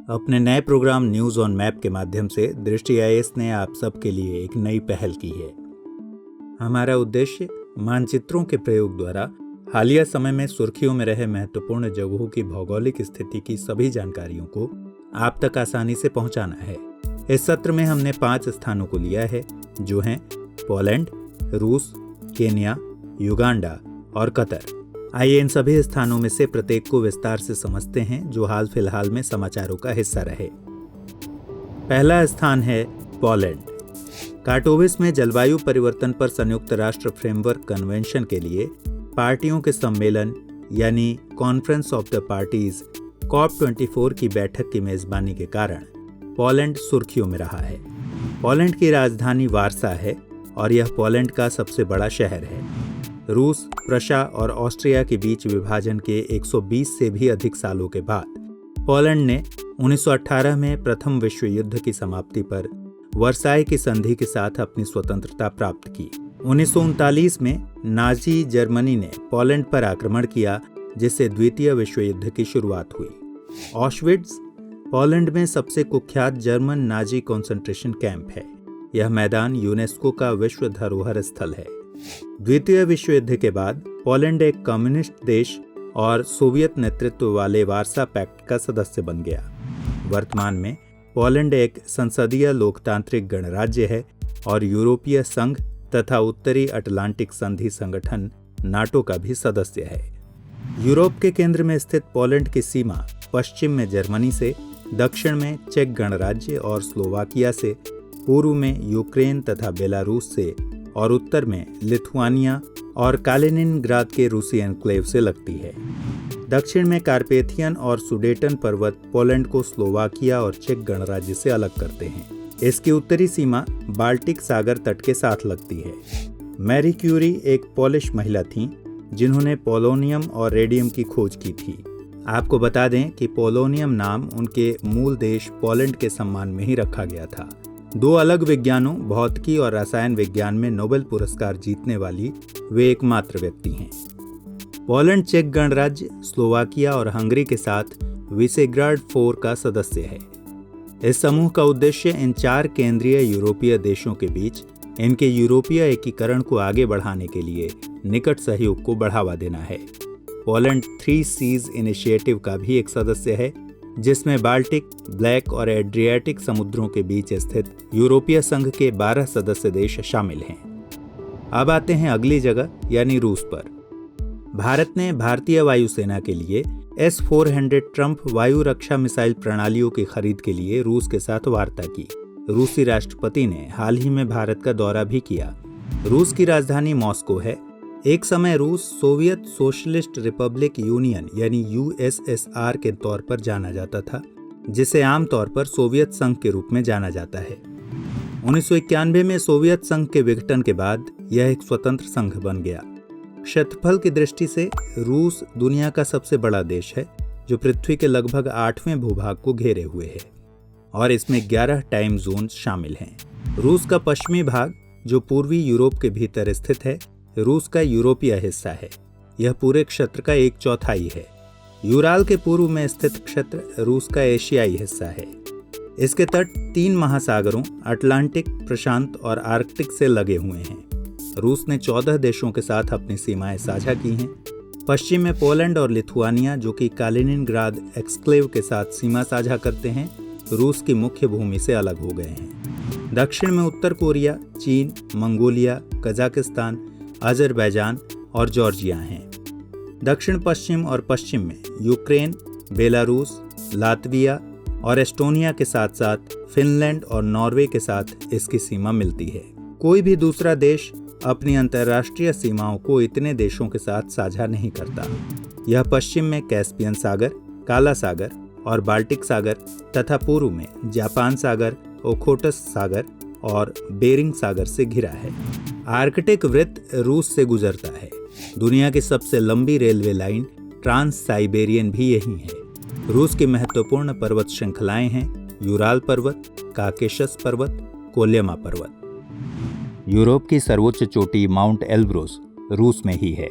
अपने नए programme news on map के माध्यम से दृष्टि आईएएस ने आप सबके लिए एक नई पहल की है। हमारा उद्देश्य मानचित्रों के प्रयोग द्वारा हालिया समय में सुर्खियों में रहे महत्वपूर्ण जगहों की भौगोलिक स्थिति की सभी जानकारियों को आप तक आसानी से पहुंचाना है। इस सत्र में हमने 5 स्थानों को लिया है, जो हैं पोलैंड, रूस, केन्या, युगांडा और कतर। आइए इन सभी स्थानों में से प्रत्येक को विस्तार से समझते हैं, जो हाल फिलहाल में समाचारों का हिस्सा रहे। पहला स्थान है पोलैंड। काटोविस में जलवायु परिवर्तन पर संयुक्त राष्ट्र फ्रेमवर्क कन्वेंशन के लिए पार्टियों के सम्मेलन यानी conference of the parties COP24 की बैठक की मेजबानी के कारण पोलैंड सुर्खियों में रहा है। पोलैंड की राजधानी वार्सा है और यह पोलैंड का सबसे बड़ा शहर है। रूस, प्रशा और ऑस्ट्रिया के बीच विभाजन के 120 से भी अधिक सालों के बाद पोलैंड ने 1918 में प्रथम विश्व युद्ध की समाप्ति पर वर्साई की संधि के साथ अपनी स्वतंत्रता प्राप्त की। 1939 में नाजी जर्मनी ने पोलैंड पर आक्रमण किया, जिससे द्वितीय विश्व युद्ध की शुरुआत हुई। ऑशविट्ज पोलैंड में सबसे कुख्यात जर्मन नाजी कंसंट्रेशन कैंप है। यह मैदान यूनेस्को का विश्व धरोहर स्थल है। द्वितीय विश्व युद्ध के बाद पोलैंड एक कम्युनिस्ट देश और सोवियत नेतृत्व वाले वार्सा पैक्ट का सदस्य बन गया। वर्तमान में पोलैंड एक संसदीय लोकतांत्रिक गणराज्य है और यूरोपीय संघ तथा उत्तरी अटलांटिक संधि संगठन नाटो का भी सदस्य है। यूरोप के केंद्र में स्थित पोलैंड की सीमा पश्चिम में जर्मनी से, दक्षिण में चेक गणराज्य और स्लोवाकिया से, पूर्व में यूक्रेन तथा बेलारूस से और उत्तर में लिथुआनिया और कालिनिनग्राद के रूसी एन्क्लेव से लगती है। दक्षिण में कार्पेथियन और सुडेटन पर्वत पोलैंड को स्लोवाकिया और चेक गणराज्य से अलग करते हैं। इसकी उत्तरी सीमा बाल्टिक सागर तट के साथ लगती है। मैरी क्यूरी एक पोलिश महिला थीं, जिन्होंने पोलोनियम और रेडियम की खोज की थी। आपको बता दें कि पोलोनियम नाम उनके मूल देश पोलैंड के सम्मान में ही रखा गया था। 2 अलग विज्ञानों, भौतिकी और रसायन विज्ञान में नोबेल पुरस्कार जीतने वाली वे एकमात्र व्यक्ति हैं। पोलैंड चेक गणराज्य, स्लोवाकिया और हंगरी के साथ विसेग्राड 4 का सदस्य है। इस समूह का उद्देश्य इन 4 केंद्रीय यूरोपीय देशों के बीच इनके यूरोपीय एकीकरण को आगे बढ़ाने के लिए निकट सहयोग को बढ़ावा देना है। पोलैंड 3 सीज इनिशिएटिव का भी एक सदस्य है, जिसमें बाल्टिक, ब्लैक और एड्रियाटिक समुद्रों के बीच स्थित यूरोपीय संघ के 12 सदस्य देश शामिल हैं। अब आते हैं अगली जगह यानी रूस पर। भारत ने भारतीय वायुसेना के लिए S-400 ट्रम्प वायु रक्षा मिसाइल प्रणालियों की खरीद के लिए रूस के साथ वार्ता की। रूसी राष्ट्रपति ने हाल ही में भारत का दौरा भी किया। रूस की राजधानी मॉस्को है। एक समय रूस सोवियत सोशलिस्ट रिपब्लिक यूनियन यानी USSR के तौर पर जाना जाता था, जिसे आमतौर पर सोवियत संघ के रूप में जाना जाता है। 1991 में सोवियत संघ के विघटन के बाद यह एक स्वतंत्र संघ बन गया। क्षेत्रफल की दृष्टि से रूस दुनिया का सबसे बड़ा देश है, जो पृथ्वी के लगभग 8वें भूभाग को घेरे हुए है और इसमें 11 टाइम जोन शामिल हैं। रूस का पश्चिमी भाग, जो पूर्वी यूरोप के भीतर स्थित है, रूस का यूरोपीय हिस्सा है। यह पूरे क्षेत्र का 1/4 है। यूराल के पूर्व में स्थित क्षेत्र रूस का एशियाई हिस्सा है। इसके तट 3 महासागरों अटलांटिक, प्रशांत और आर्कटिक से लगे हुए हैं। रूस ने 14 देशों के साथ अपनी सीमाएं साझा की हैं। पश्चिम में पोलैंड और लिथुआनिया, जो कि कालिनिनग्राद एक्सक्लेव के साथ सीमा साझा करते हैं, रूस की मुख्य भूमि से अलग हो गए हैं। दक्षिण में उत्तर कोरिया, चीन, मंगोलिया, कजाकिस्तान, अजरबैजान और जॉर्जिया हैं। दक्षिण पश्चिम और पश्चिम में यूक्रेन, बेलारूस, लातविया और एस्टोनिया के साथ साथ फिनलैंड और नॉर्वे के साथ इसकी सीमा मिलती है। कोई भी दूसरा देश अपनी अंतर्राष्ट्रीय सीमाओं को इतने देशों के साथ साझा नहीं करता। यह पश्चिम में कैस्पियन सागर, काला सागर और बाल्टिक सागर तथा पूर्व में जापान सागर, ओखोटस सागर और बेरिंग सागर से घिरा है। आर्कटिक वृत्त रूस से गुजरता है। दुनिया की सबसे लंबी रेलवे लाइन ट्रांस साइबेरियन भी यही है। रूस की महत्वपूर्ण पर्वत श्रृंखलाएं हैं यूराल पर्वत, काकेशस पर्वत, कोल्यमा पर्वत। यूरोप की सर्वोच्च चोटी माउंट एल्ब्रोस रूस में ही है।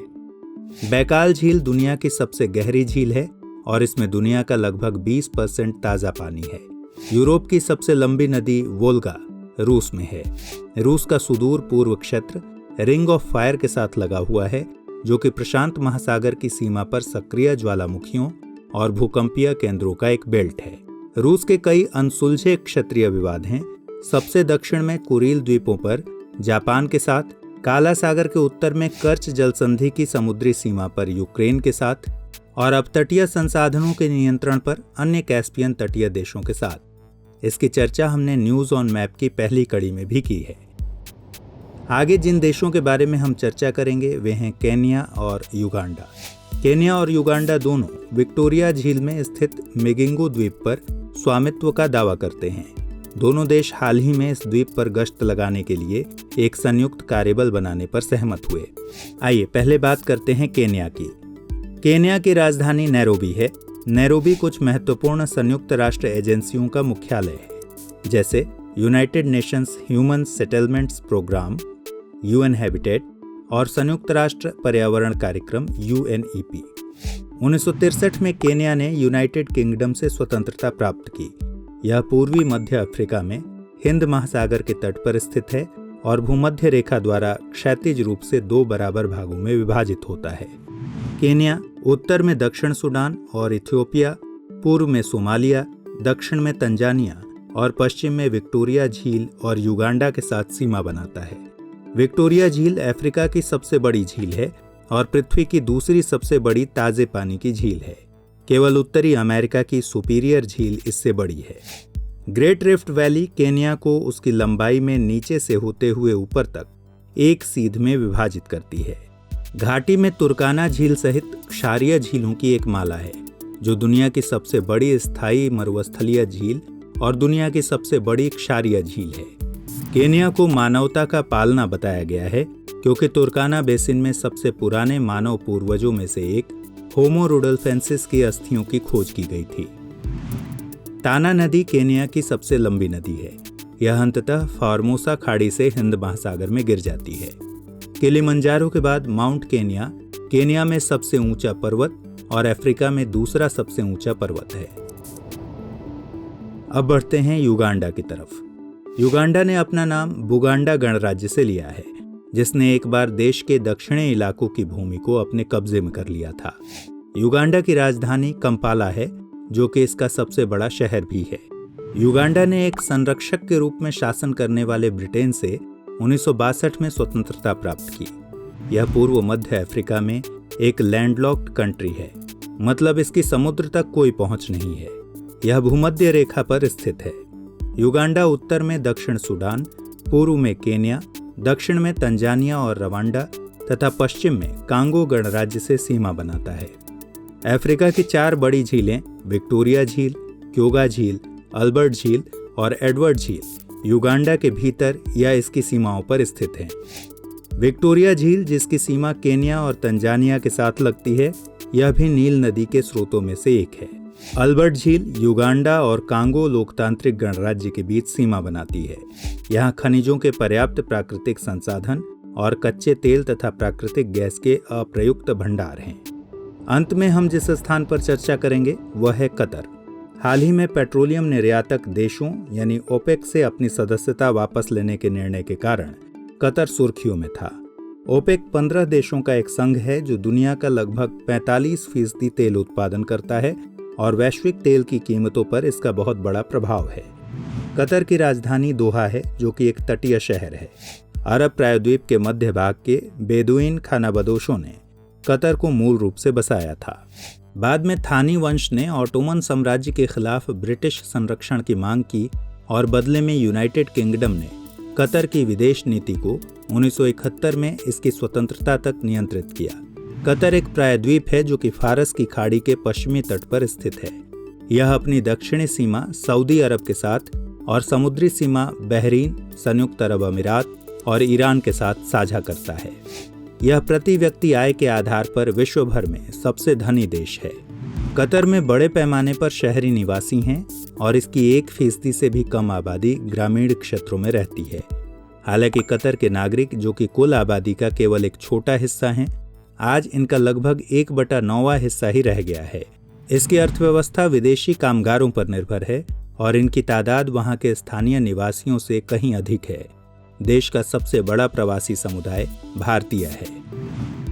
बैकाल झील दुनिया की सबसे गहरी झील है और इसमें दुनिया का लगभग 20% ताज़ा पानी है। यूरोप की सबसे लंबी नदी वोल्गा रूस में है। रूस का सुदूर पूर्व क्षेत्र रिंग ऑफ फायर के साथ लगा हुआ है, जो कि प्रशांत महासागर की सीमा पर सक्रिय ज्वालामुखियों और भूकंपीय केंद्रों का एक बेल्ट है। रूस के कई अनसुलझे क्षेत्रीय विवाद हैं। सबसे दक्षिण में कुरील द्वीपों पर जापान के साथ, काला सागर के उत्तर में कर्च जलसंधि की समुद्री सीमा पर यूक्रेन के साथ और अपतटीय संसाधनों के नियंत्रण पर अन्य कैस्पियन तटीय देशों के साथ। इसकी चर्चा हमने न्यूज़ ऑन मैप की पहली कड़ी में भी की है। आगे जिन देशों के बारे में हम चर्चा करेंगे वे हैं केन्या और युगांडा। केन्या और युगांडा दोनों विक्टोरिया झील में स्थित मिगिंगो द्वीप पर स्वामित्व का दावा करते हैं। दोनों देश हाल ही में इस द्वीप पर गश्त लगाने के लिए एक संयुक्त कार्यबल बनाने पर सहमत हुए। आइए पहले बात करते हैं केन्या की। केन्या की राजधानी नैरोबी है। नैरोबी कुछ महत्वपूर्ण संयुक्त राष्ट्र एजेंसियों का मुख्यालय है, जैसे United Nations Human Settlements Programme UN Habitat और संयुक्त राष्ट्र पर्यावरण कार्यक्रम UNEP। 1963 में केन्या ने यूनाइटेड किंगडम से स्वतंत्रता प्राप्त की। यह पूर्वी मध्य अफ्रीका में हिंद महासागर के तट पर स्थित है और भूमध्य रेखा द्वारा क्षैतिज रूप से 2 बराबर भागों में विभाजित होता है। केन्या उत्तर में दक्षिण सूडान और इथियोपिया, पूर्व में सोमालिया, दक्षिण में तंजानिया और पश्चिम में विक्टोरिया झील और युगांडा के साथ सीमा बनाता है। विक्टोरिया झील अफ्रीका की सबसे बड़ी झील है और पृथ्वी की दूसरी सबसे बड़ी ताजे पानी की झील है। केवल उत्तरी अमेरिका की सुपीरियर झील इससे बड़ी है। ग्रेट रिफ्ट वैली केन्या को उसकी लंबाई में नीचे से होते हुए ऊपर तक एक सीध में विभाजित करती है। घाटी में तुर्काना झील सहित क्षारीय झीलों की एक माला है, जो दुनिया की सबसे बड़ी स्थायी मरुस्थलीय झील और दुनिया की सबसे बड़ी क्षारीय झील है। केन्या को मानवता का पालना बताया गया है, क्योंकि तुर्काना बेसिन में सबसे पुराने मानव पूर्वजों में से एक होमो रुडल्फेंसिस की अस्थियों की खोज की गई थी। ताना नदी केन्या की सबसे लंबी नदी है। यह अंततः फॉर्मोसा खाड़ी से हिंद महासागर में गिर जाती है। किलिमंजारो के बाद माउंट केन्या केन्या में सबसे ऊंचा पर्वत और अफ्रीका में दूसरा सबसे ऊंचा पर्वत है। अब बढ़ते हैं युगांडा की तरफ। युगांडा ने अपना नाम बुगांडा गणराज्य से लिया है, जिसने एक बार देश के दक्षिणी इलाकों की भूमि को अपने कब्जे में कर लिया था। युगांडा की राजधानी कंपाला है, जो कि इसका सबसे बड़ा शहर भी है। युगांडा ने एक संरक्षक के रूप में शासन करने वाले ब्रिटेन से 1962 में स्वतंत्रता प्राप्त की। यह पूर्व मध्य अफ्रीका में एक लैंडलॉक्ड कंट्री है, मतलब इसकी समुद्र तक कोई पहुंच नहीं है। यह भूमध्य रेखा पर स्थित है। युगांडा उत्तर में दक्षिण सूडान, पूर्व में केन्या, दक्षिण में तंजानिया और रवांडा तथा पश्चिम में कांगो गणराज्य से सीमा बनाता है। अफ्रीका की 4 बड़ी झीलें विक्टोरिया झील, क्योगा झील, अल्बर्ट झील और एडवर्ड झील युगांडा के भीतर या इसकी सीमाओं पर स्थित हैं। विक्टोरिया झील, जिसकी सीमा केन्या और तंजानिया के साथ लगती है, यह भी नील नदी के स्रोतों में से एक है। अल्बर्ट झील युगांडा और कांगो लोकतांत्रिक गणराज्य के बीच सीमा बनाती है। यहाँ खनिजों के पर्याप्त प्राकृतिक संसाधन और कच्चे तेल तथा प्राकृतिक गैस के अप्रयुक्त भंडार हैं। अंत में हम जिस स्थान पर चर्चा करेंगे वह है कतर। हाल ही में पेट्रोलियम निर्यातक देशों यानी ओपेक से अपनी सदस्यता वापस लेने के निर्णय के कारण कतर सुर्खियों में था। ओपेक 15 देशों का एक संघ है जो दुनिया का लगभग 45% तेल उत्पादन करता है और वैश्विक तेल की कीमतों पर इसका बहुत बड़ा प्रभाव है। कतर की राजधानी दोहा है, जो कि एक तटीय शहर है। अरब प्रायद्वीप के मध्य भाग के बेदुइन खानाबदोशों ने कतर को मूल रूप से बसाया था। बाद में थानी वंश ने ऑटोमन साम्राज्य के खिलाफ ब्रिटिश संरक्षण की मांग की और बदले में यूनाइटेड किंगडम ने कतर की विदेश नीति को 1971 में इसकी स्वतंत्रता तक नियंत्रित किया। कतर एक प्रायद्वीप है जो कि फारस की खाड़ी के पश्चिमी तट पर स्थित है। यह अपनी दक्षिणी सीमा सऊदी अरब के साथ और समुद्री सीमा बहरीन, संयुक्त अरब अमीरात और ईरान के साथ साझा करता है। यह प्रति व्यक्ति आय के आधार पर विश्व भर में सबसे धनी देश है। कतर में बड़े पैमाने पर शहरी निवासी हैं और इसकी 1% से भी कम आबादी ग्रामीण क्षेत्रों में रहती है। हालांकि कतर के नागरिक, जो कि कुल आबादी का केवल एक छोटा हिस्सा हैं, आज इनका लगभग 1/9 हिस्सा ही रह गया है। इसकी अर्थव्यवस्था विदेशी कामगारों पर निर्भर है और इनकी तादाद वहां के स्थानीय निवासियों से कहीं अधिक है। देश का सबसे बड़ा प्रवासी समुदाय भारतीय है।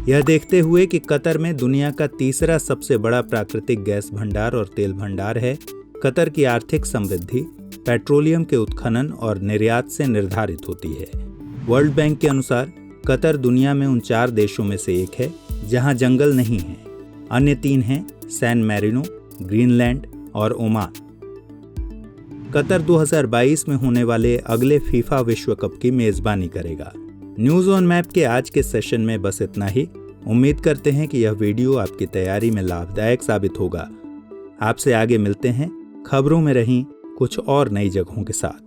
यह देखते हुए कि कतर में दुनिया का तीसरा सबसे बड़ा प्राकृतिक गैस भंडार और तेल भंडार है, कतर की आर्थिक समृद्धि पेट्रोलियम के उत्खनन और निर्यात से निर्धारित होती है। वर्ल्ड बैंक के अनुसार कतर दुनिया में उन 4 देशों में से एक है जहां जंगल नहीं है। अन्य 3 हैं सैन मैरिनो, ग्रीनलैंड और ओमान। कतर 2022 में होने वाले अगले फीफा विश्व कप की मेजबानी करेगा। न्यूज़ ऑन मैप के आज के सेशन में बस इतना ही। उम्मीद करते हैं कि यह वीडियो आपकी तैयारी में लाभदायक साबित होगा। आपसे आगे मिलते हैं खबरों में रहीं कुछ और नई जगहों के साथ।